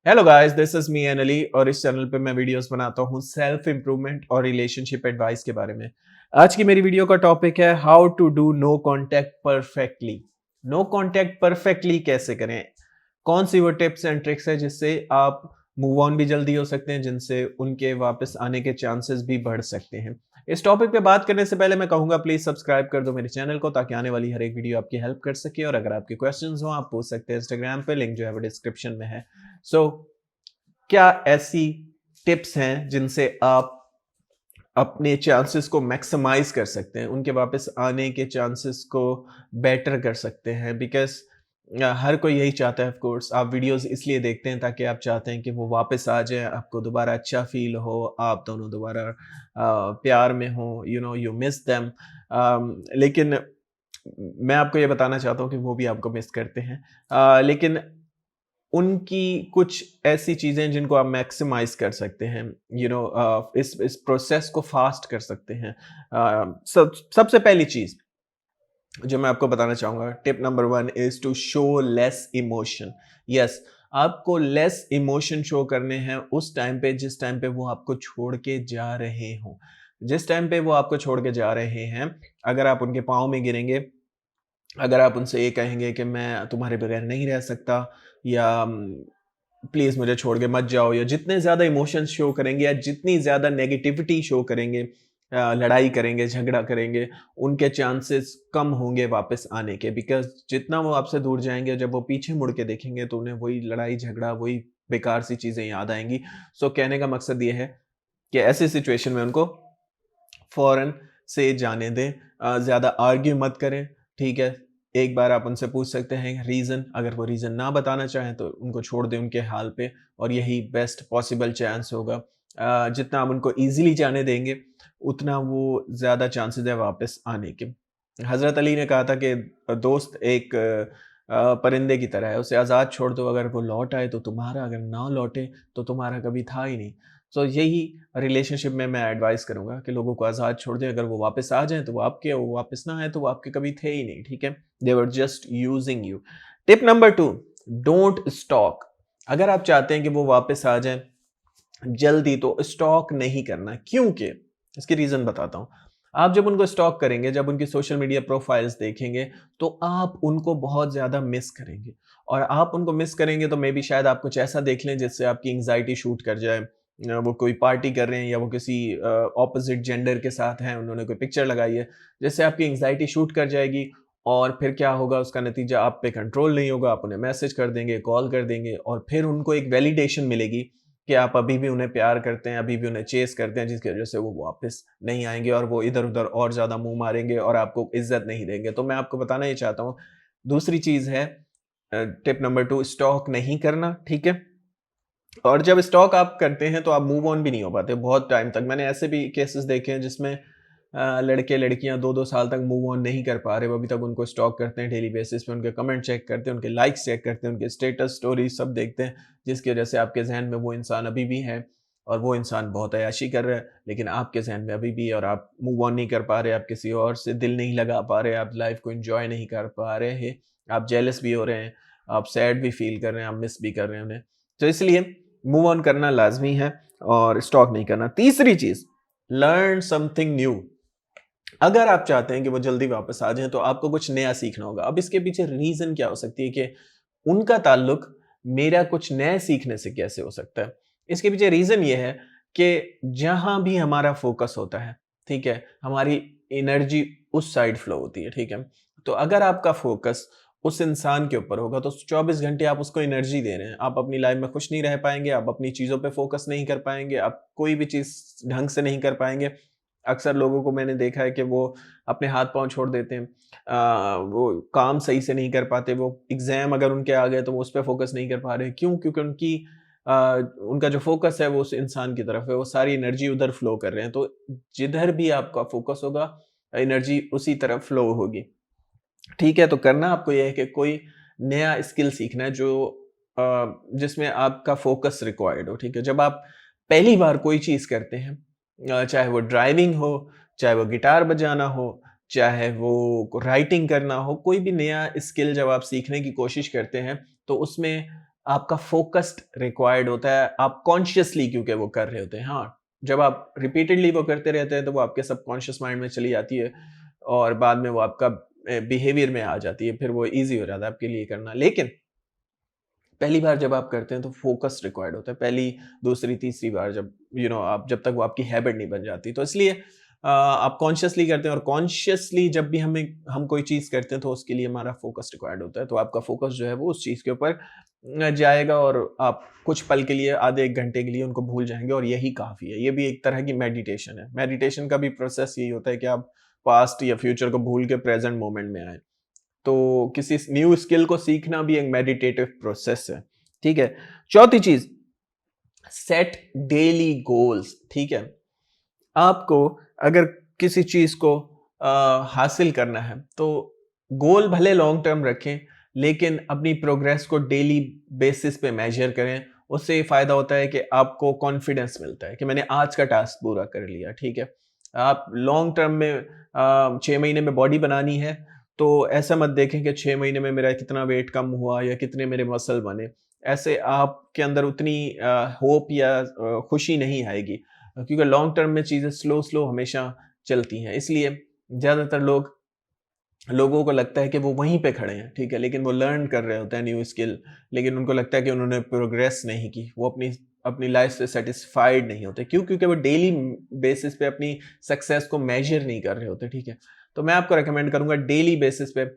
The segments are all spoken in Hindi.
Hello guys, this is me Ali और इस चैनल पे मैं वीडियोस बनाता हूँ सेल्फ इम्प्रूवमेंट और रिलेशनशिप एडवाइस के बारे में। आज की मेरी वीडियो का टॉपिक है how to do no contact perfectly. No contact perfectly कैसे करें, कौन सी वो टिप्स एंड ट्रिक्स है जिससे आप मूव ऑन भी जल्दी हो सकते हैं, जिनसे उनके वापस आने के चांसेस भी बढ़ सकते हैं। इस टॉपिक पे बात करने से पहले मैं कहूंगा प्लीज सब्सक्राइब कर दो मेरे चैनल को, ताकि आने वाली हर एक वीडियो आपकी हेल्प कर सके। और अगर आपके क्वेश्चंस हो आप पूछ सकते हैं इंस्टाग्राम पे, लिंक जो है वो डिस्क्रिप्शन में है। क्या ऐसी टिप्स हैं जिनसे आप अपने चांसेस को मैक्सिमाइज कर सकते हैं, उनके वापस आने के चांसेस को बेटर कर सकते हैं? बिकॉज हर कोई यही चाहता है। ऑफ कोर्स आप वीडियोस इसलिए देखते हैं ताकि आप चाहते हैं कि वो वापस आ जाए, आपको दोबारा अच्छा फील हो, आप दोनों दोबारा प्यार में हो, यू मिस देम। लेकिन मैं आपको ये बताना चाहता हूँ कि वो भी आपको मिस करते हैं। लेकिन उनकी कुछ ऐसी चीज़ें हैं जिनको आप मैक्सिमाइज़ कर सकते हैं, इस प्रोसेस को फ़ास्ट कर सकते हैं। सबसे पहली चीज़ जो मैं आपको बताना चाहूँगा, tip number 1 is to show less emotion. Yes, आपको लेस इमोशन शो करने हैं उस टाइम पे जिस टाइम पे वो आपको छोड़ के जा रहे हों। जिस टाइम पे वो आपको छोड़ के जा रहे हैं, अगर आप उनके पाँव में गिरेंगे, अगर आप उनसे ये कहेंगे कि मैं तुम्हारे बगैर नहीं रह सकता, या प्लीज़ मुझे छोड़ के मत जाओ, या जितने ज़्यादा इमोशंस शो करेंगे या जितनी ज़्यादा नेगेटिविटी शो करेंगे, लड़ाई करेंगे, झगड़ा करेंगे, उनके चांसेस कम होंगे वापस आने के। बिकॉज़ जितना वो आपसे दूर जाएँगे, जब वो पीछे मुड़ के देखेंगे तो उन्हें वही लड़ाई झगड़ा, वही बेकार सी चीज़ें याद आएँगी। सो कहने का मकसद ये है कि ऐसी सिचुएशन में उनको फ़ौरन से जाने दें। ज़्यादा आर्ग्यू मत करें, ठीक है? एक बार आप उनसे पूछ सकते हैं रीज़न, अगर वो रीज़न ना बताना चाहें तो उनको छोड़ दें उनके हाल पे, और यही बेस्ट पॉसिबल चांस होगा। जितना आप उनको ईज़िली जाने देंगे, उतना वो ज़्यादा चांसेज़ है वापस आने के। हज़रत अली ने कहा था कि दोस्त एक परिंदे की तरह है, उसे आज़ाद छोड़ दो, अगर वो लौट आए तो तुम्हारा, अगर ना लौटे तो तुम्हारा कभी था ही नहीं। सो यही रिलेशनशिप में मैं एडवाइस करूँगा कि लोगों को आज़ाद छोड़ दें। अगर वो वापस आ जाएँ तो वो आपके, वो वापस ना आए तो वो आपके कभी थे ही नहीं, ठीक है? They were just using you. Tip number 2, don't stock. अगर आप चाहते हैं कि वो वापस आ जाएँ जल्दी, तो स्टॉक नहीं करना। क्यों के? इसकी रीज़न बताता हूँ। आप जब उनको स्टॉक करेंगे, जब उनकी सोशल मीडिया प्रोफाइल्स देखेंगे, तो आप उनको बहुत ज़्यादा मिस करेंगे, और आप उनको मिस करेंगे तो मे बी शायद आप कुछ ऐसा देख लें जिससे आपकी एंग्ज़ायटी शूट कर जाए। वो कोई पार्टी कर रहे हैं, या वो किसी ऑपोज़िट जेंडर के साथ हैं, उन्होंने कोई पिक्चर लगाई है, जिससे आपकी एंग्ज़ायटी शूट कर जाएगी, और फिर क्या होगा, उसका नतीजा आप पे कंट्रोल नहीं होगा। आप उन्हें मैसेज कर देंगे, कॉल कर देंगे, और फिर उनको एक वैलिडेशन मिलेगी कि आप अभी भी उन्हें प्यार करते हैं, अभी भी उन्हें चेज़ करते हैं, जिसकी वज़ह से वो वापस नहीं आएँगे, और वो इधर-उधर और ज़्यादा मुँह मारेंगे और आपको इज़्ज़त नहीं देंगे। तो मैं आपको बताना ये चाहता हूँ, दूसरी चीज़ है, टिप नंबर 2, स्टॉक नहीं करना, ठीक है? और जब स्टॉक आप करते हैं तो आप मूव ऑन भी नहीं हो पाते बहुत टाइम तक। मैंने ऐसे भी केसेस देखे हैं जिसमें लड़के-लड़कियाँ 2-2 साल तक मूव ऑन नहीं कर पा रहे, वो अभी तक उनको स्टॉक करते हैं डेली बेसिस पे, उनके कमेंट चेक करते हैं, उनके लाइक्स चेक करते हैं, उनके स्टेटस, स्टोरीज सब देखते हैं, जिसकी वजह से आपके ज़हन में वो इंसान अभी भी है, और वो इंसान बहुत अय्याशी कर रहा है, लेकिन आपके ज़हन में अभी भी है, और आप मूव ऑन नहीं कर पा रहे, आप किसी और से दिल नहीं लगा पा रहे, आप लाइफ को एन्जॉय नहीं कर पा रहे हैं, आप जेलस भी हो रहे हैं, आप सैड भी फील कर रहे हैं, आप मिस भी कर रहे हैं उन्हें। तो इसलिए मूव ऑन करना लाज़मी है, और स्टॉक नहीं करना। तीसरी चीज़, लर्न समथिंग न्यू। अगर आप चाहते हैं कि वो जल्दी वापस आ जाएँ, तो आपको कुछ नया सीखना होगा। अब इसके पीछे रीज़न क्या हो सकती है कि उनका ताल्लुक मेरा कुछ नया सीखने से कैसे हो सकता है? इसके पीछे रीज़न ये है कि जहाँ भी हमारा फ़ोकस होता है, ठीक है? हमारी एनर्जी उस साइड फ्लो होती है, ठीक है? तो अगर आपका फ़ोकस उस इंसान के ऊपर होगा, तो 24 घंटे आप उसको एनर्जी दे रहे हैं। आप अपनी लाइफ़ में खुश नहीं रह पाएँगे, आप अपनी चीज़ों पे फ़ोकस नहीं कर पाएँगे, आप कोई भी चीज़ ढंग से नहीं कर पाएँगे। अक्सर लोगों को मैंने देखा है कि वो अपने हाथ-पाँव छोड़ देते हैं। वो काम सही से नहीं कर पाते, वो एग्ज़ाम अगर उनके आ गए तो वो उस पे फ़ोकस नहीं कर पा रहे। क्यों? क्योंकि अ, उनका जो फ़ोकस है वो उस इंसान की तरफ है, वो सारी एनर्जी उधर फ्लो कर रहे हैं। तो जिधर भी आपका फ़ोकस होगा, एनर्जी उसी तरफ फ्लो होगी। ठीक है? तो करना आपको ये है कि कोई नया स्किल सीखना है जो जिसमें आपका फ़ोकस रिक्वायर्ड हो, ठीक है? जब आप पहली बार कोई चीज़ करते हैं, चाहे वो ड्राइविंग हो, चाहे वो गिटार बजाना हो, चाहे वो राइटिंग करना हो, कोई भी नया स्किल जब आप सीखने की कोशिश करते हैं, तो उसमें आपका फोकस्ड रिक्वायर्ड होता है, आप कॉन्शियसली क्योंकि वो कर रहे होते हैं। हाँ, जब आप रिपीटेडली वो करते रहते हैं तो वो आपके सबकॉन्शियस माइंड में चली जाती है और बाद में वो आपका बिहेवियर में आ जाती है, फिर वो ईज़ी हो जाता है आपके लिए करना। लेकिन पहली बार जब आप करते हैं तो फोकस रिक्वायर्ड होता है। पहली, दूसरी, तीसरी बार जब आप जब तक वो आपकी हैबिट नहीं बन जाती। तो इसलिए आप कॉन्शियसली करते हैं और कॉन्शियसली जब भी हम कोई चीज़ करते हैं तो उसके लिए हमारा फोकस रिक्वायर्ड होता है। तो आपका फोकस जो है वो उस चीज़ के ऊपर जाएगा और आप कुछ पल के लिए, आधे 1 घंटे के लिए उनको भूल जाएँगे और यही काफ़ी है। ये भी एक तरह की मेडिटेशन है। मेडिटेशन का भी प्रोसेस यही होता है कि आप पास्ट या फ्यूचर को भूल के प्रेज़ेंट मोमेंट में आएँ। तो किसी न्यू स्किल को सीखना भी एक मेडिटेटिव प्रोसेस है, ठीक है? चौथी चीज़, सेट डेली गोल्स, ठीक है? आपको अगर किसी चीज़ को हासिल करना है, तो गोल भले लॉन्ग टर्म रखें, लेकिन अपनी प्रोग्रेस को डेली बेसिस पे मेज़र करें। उससे ये फ़ायदा होता है कि आपको कॉन्फिडेंस मिलता है कि मैंने आज का टास्क पूरा कर लिया, ठीक है? आप लॉन्ग टर्म में 6 महीने में बॉडी बनानी है, तो ऐसा मत देखें कि 6 महीने में मेरा कितना वेट कम हुआ या कितने मेरे मसल बने। ऐसे आपके अंदर उतनी होप या खुशी नहीं आएगी। क्योंकि लॉन्ग टर्म में चीज़ें स्लो हमेशा चलती हैं। इसलिए ज़्यादातर लोगों को लगता है कि वो वहीं पे खड़े हैं, ठीक है? लेकिन वो लर्न कर रहे होते हैं न्यू स्किल, लेकिन उनको लगता है कि उन्होंने प्रोग्रेस नहीं की। वो अपनी अपनी लाइफ़ से सैटिस्फाइड नहीं होते। क्यों? क्योंकि वो डेली बेसिस पे अपनी सक्सेस को मेज़र नहीं कर रहे होते, ठीक है? तो मैं आपको रिकमेंड करूँगा डेली बेसिस पे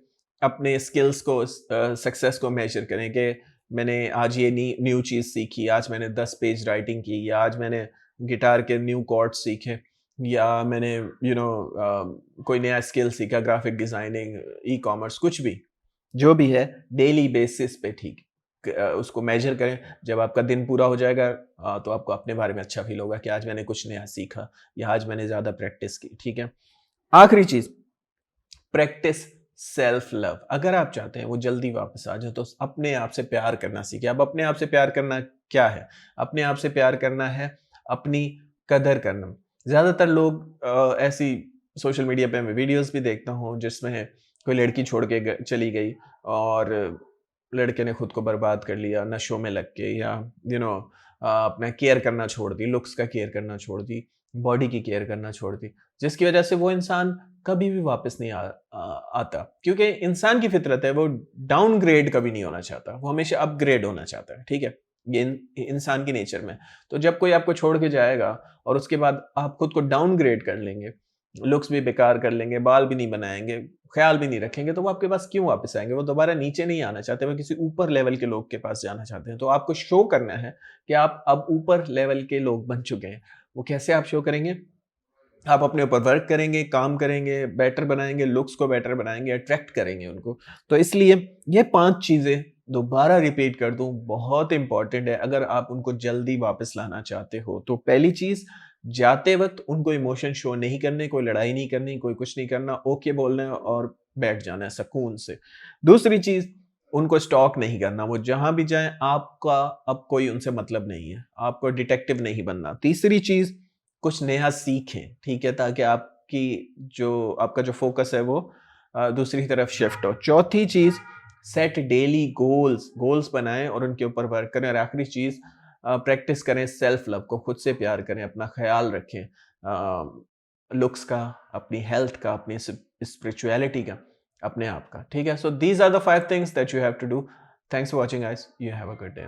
अपने स्किल्स को सक्सेस को मेज़र करें कि मैंने आज ये न्यू चीज़ सीखी, आज मैंने 10 पेज राइटिंग की या आज मैंने गिटार के न्यू कॉर्ड्स सीखे या मैंने कोई नया स्किल सीखा, ग्राफिक डिज़ाइनिंग, ई-कॉमर्स, कुछ भी, जो भी है डेली बेसिस पे, ठीक उसको मेज़र करें। जब आपका दिन पूरा हो जाएगा तो आपको अपने बारे में अच्छा फ़ील होगा कि आज मैंने कुछ नया सीखा या आज मैंने ज़्यादा प्रैक्टिस की, ठीक है? आखिरी चीज़, प्रैक्टिस सेल्फ लव। अगर आप चाहते हैं वो जल्दी वापस आ जाए तो अपने आप से प्यार करना सीखें। अब अपने आप से प्यार करना क्या है? अपने आप से प्यार करना है अपनी कदर करना। ज़्यादातर लोग ऐसी सोशल मीडिया पे मैं वीडियोज़ भी देखता हूँ जिसमें कोई लड़की छोड़ के चली गई और लड़के ने खुद को बर्बाद कर लिया नशों में लग के या अपना केयर करना छोड़ दी, लुक्स का केयर करना छोड़ दी, बॉडी की केयर करना छोड़ दी, जिसकी वजह से वो इंसान कभी भी वापस नहीं आता। क्योंकि इंसान की फितरत है, वो डाउनग्रेड कभी नहीं होना चाहता, वो हमेशा अपग्रेड होना चाहता है, ठीक है? ये इंसान की नेचर में। तो जब कोई आपको छोड़ के जाएगा और उसके बाद आप खुद को डाउनग्रेड कर लेंगे, लुक्स भी बेकार कर लेंगे, बाल भी नहीं बनाएँगे, ख़्याल भी नहीं रखेंगे, तो वो आपके पास क्यों वापस आएँगे? वो दोबारा नीचे नहीं आना चाहते, वो किसी ऊपर लेवल के लोग के पास जाना चाहते हैं। तो आपको शो करना है कि आप अब ऊपर लेवल के लोग बन चुके हैं। वो कैसे आप शो करेंगे? आप अपने ऊपर वर्क करेंगे, काम करेंगे, बेटर बनाएँगे, लुक्स को बेटर बनाएँगे, अट्रैक्ट करेंगे उनको। तो इसलिए ये 5 चीज़ें दोबारा रिपीट कर दूँ, बहुत इम्पोर्टेंट है अगर आप उनको जल्दी वापस लाना चाहते हो। तो पहली चीज़, जाते वक़्त उनको इमोशन शो नहीं करने, कोई लड़ाई नहीं करनी, कोई कुछ नहीं करना, ओके बोलना है और बैठ जाना है सुकून से। दूसरी चीज़, उनको स्टॉक नहीं करना, वो जहाँ भी जाएँ आपका अब कोई उनसे मतलब नहीं है, आपको डिटेक्टिव नहीं बनना। तीसरी चीज़, कुछ नया सीखें, ठीक है? ताकि आपका जो फ़ोकस है वो दूसरी तरफ शिफ्ट हो। चौथी चीज़, सेट डेली गोल्स बनाएँ और उनके ऊपर वर्क करें और आखिरी चीज़, प्रैक्टिस करें सेल्फ लव को, खुद से प्यार करें, अपना ख़्याल रखें, लुक्स का, अपनी हेल्थ का, अपनी स्पिरिचुअलिटी का, अपने आप का, ठीक है? So these are the 5 things that you have to do. Thanks for watching guys. You have a good day.